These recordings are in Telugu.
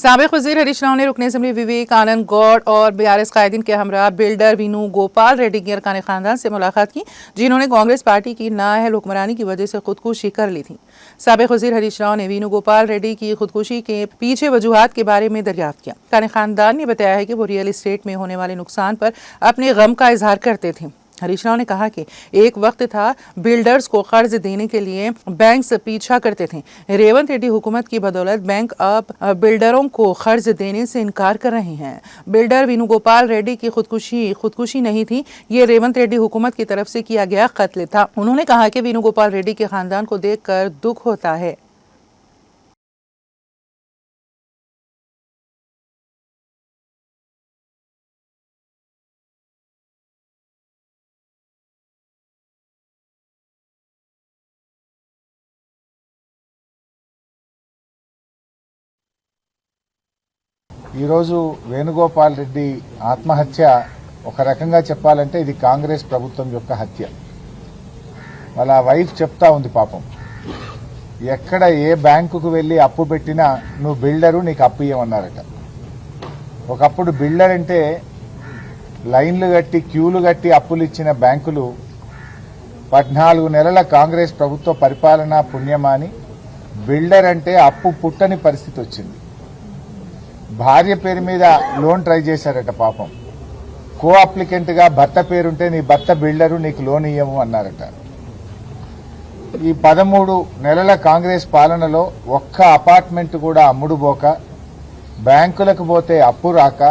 साबिक वज़ीर हरीश राव ने रुकन असम्बली विवेक आनंद गौड़ और बीआरएस कायदीन के हमरा बिल्डर वीनू गोपाल रेड्डी के अरकान खानदान से मुलाकात की, जिन्होंने कांग्रेस पार्टी की नाअहल हुक्मरानी की वजह से खुदकुशी कर ली थी। साबिक वज़ीर हरीश राव ने वीनू गोपाल रेड्डी की खुदकुशी के पीछे वजूहात के बारे में दरियाफ्त किया। अरकान खानदान ने बताया है कि वो रियल एस्टेट में होने वाले नुकसान पर अपने गम का इजहार करते थे। हरीश राव ने कहा कि एक वक्त था बिल्डर्स को कर्ज देने के लिए बैंक से पीछा करते थे। रेवंत रेड्डी हुकूमत की बदौलत बैंक अब बिल्डरों को कर्ज देने से इनकार कर रहे हैं। बिल्डर वीनू गोपाल रेड्डी की खुदकुशी नहीं थी, ये रेवंत रेड्डी हुकूमत की तरफ से किया गया कत्ल था। उन्होंने कहा कि वीनू गोपाल रेड्डी के खानदान को देखकर दुख होता है। ఈరోజు వేణుగోపాల్ రెడ్డి ఆత్మహత్య ఒక రకంగా చెప్పాలంటే ఇది కాంగ్రెస్ ప్రభుత్వం యొక్క హత్య. వాళ్ళ వైఫ్ చెప్తా ఉంది పాపం, ఎక్కడ ఏ బ్యాంకుకు వెళ్ళి అప్పు పెట్టినా నువ్వు బిల్డరు నీకు అప్పు ఇవ్వమన్నారట. ఒకప్పుడు బిల్డర్ అంటే లైన్లు కట్టి క్యూలు కట్టి అప్పులు ఇచ్చిన బ్యాంకులు 14 నెలల కాంగ్రెస్ ప్రభుత్వ పరిపాలన పుణ్యమాని బిల్డర్ అంటే అప్పు పుట్టని పరిస్థితి వచ్చింది. భార్య పేరు మీద లోన్ ట్రై చేశారట పాపం. కో అప్లికెంట్ గా భర్త పేరుంటే నీ భర్త బిల్డరు నీకు లోన్ ఇయ్యము అన్నారట. ఈ 13 నెలల కాంగ్రెస్ పాలనలో ఒక్క అపార్ట్మెంట్ కూడా అమ్ముడుపోక, బ్యాంకులకు పోతే అప్పు రాక,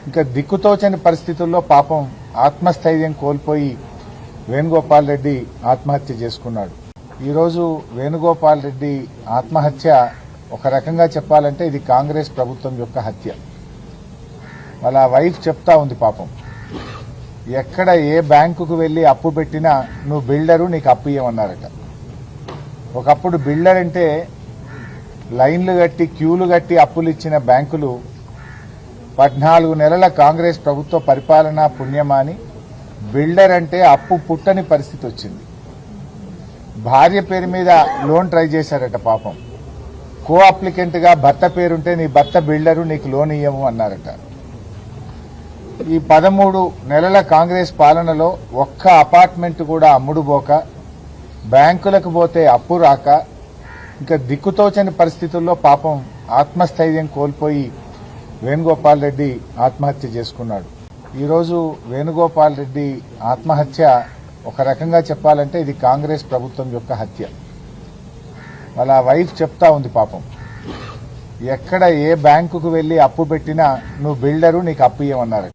ఇంకా దిక్కుతోచని పరిస్థితుల్లో పాపం ఆత్మస్థైర్యం కోల్పోయి వేణుగోపాల్ రెడ్డి ఆత్మహత్య చేసుకున్నాడు. ఈరోజు వేణుగోపాల్ రెడ్డి ఆత్మహత్య ఒక రకంగా చెప్పాలంటే ఇది కాంగ్రెస్ ప్రభుత్వం యొక్క హత్య. వాళ్ళ వైఫ్ చెప్తా ఉంది పాపం, ఎక్కడ ఏ బ్యాంకుకు వెళ్ళి అప్పు పెట్టినా నువ్వు బిల్డరు నీకు అప్పు ఇవ్వమన్నారట. ఒకప్పుడు బిల్డర్ అంటే లైన్లు కట్టి క్యూలు కట్టి అప్పులు ఇచ్చిన బ్యాంకులు 14 నెలల కాంగ్రెస్ ప్రభుత్వ పరిపాలన పుణ్యమాని బిల్డర్ అంటే అప్పు పుట్టని పరిస్థితి వచ్చింది. భార్య పేరు మీద లోన్ ట్రై చేశారట పాపం. కో అప్లికెంట్ గా భర్త పేరుంటే నీ భర్త బిల్డరు నీకు లోన్ ఇయ్యము అన్నారట. ఈ 13 నెలల కాంగ్రెస్ పాలనలో ఒక్క అపార్ట్మెంట్ కూడా అమ్ముడుపోక, బ్యాంకులకు పోతే అప్పు రాక, ఇంకా దిక్కుతోచని పరిస్థితుల్లో పాపం ఆత్మస్థైర్యం కోల్పోయి వేణుగోపాల్ రెడ్డి ఆత్మహత్య చేసుకున్నాడు. ఈరోజు వేణుగోపాల్ రెడ్డి ఆత్మహత్య ఒక రకంగా చెప్పాలంటే ఇది కాంగ్రెస్ ప్రభుత్వం యొక్క హత్య. వాళ్ళ వైఫ్ చెప్తా ఉంది పాపం, ఎక్కడ ఏ బ్యాంకుకు వెళ్ళి అప్పు పెట్టినా నువ్వు బిల్డరు నీకు అప్పు ఇవ్వమన్నారు.